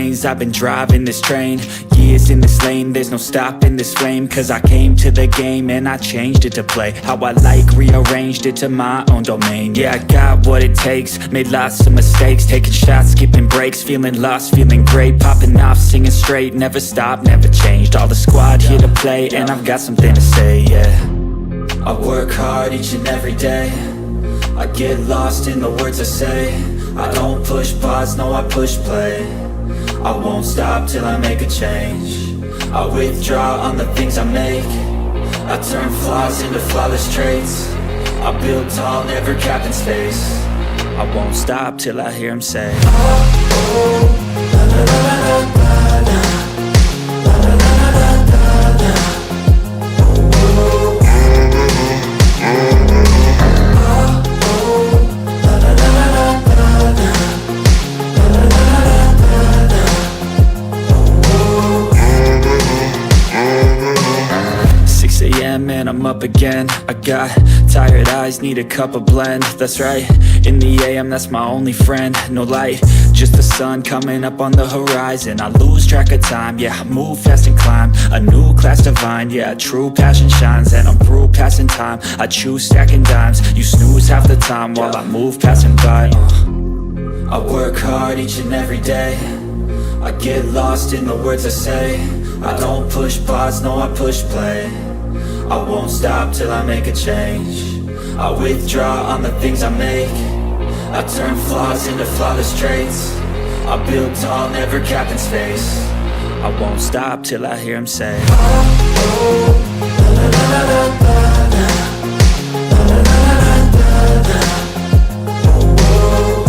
lanes, I've been driving this train. Years in this lane, there's no stopping this flame. Cause I came to the game and I changed it to play how I like, rearranged it to my own domain. Yeah, I got what it takes, made lots of mistakes, taking shots, skipping breaks, feeling lost, feeling great, popping off, singing straight, never stopped, never changed. All the squad here to play and I've got something to say, yeah. I work hard each and every day, I get lost in the words I say. I don't push pause, no I push play. I won't stop till I make a change. I withdraw on the things I make. I turn flaws into flawless traits. I build tall, never capped in space. I won't stop till I hear him say, oh, oh, la la la la la la, la la la la la la, oh, oh, la la la la la la, la la la la la, oh, 6 a.m. and I'm up again. I got tired eyes, need a cup of blend. That's right, in the AM, that's my only friend. No light, just the sun coming up on the horizon. I lose track of time, yeah, I move fast and climb a new class divine, yeah, true passion shines. And I'm through passing time, I choose stacking dimes. You snooze half the time while I move passing by. I work hard each and every day, I get lost in the words I say. I don't push pause, no I push play. I won't stop till I make a change. I withdraw on the things I make. I turn flaws into flawless traits. I build tall, never capped in space. I won't stop till I hear him say, oh, oh, la la la la la la, la la la la la la, oh, oh,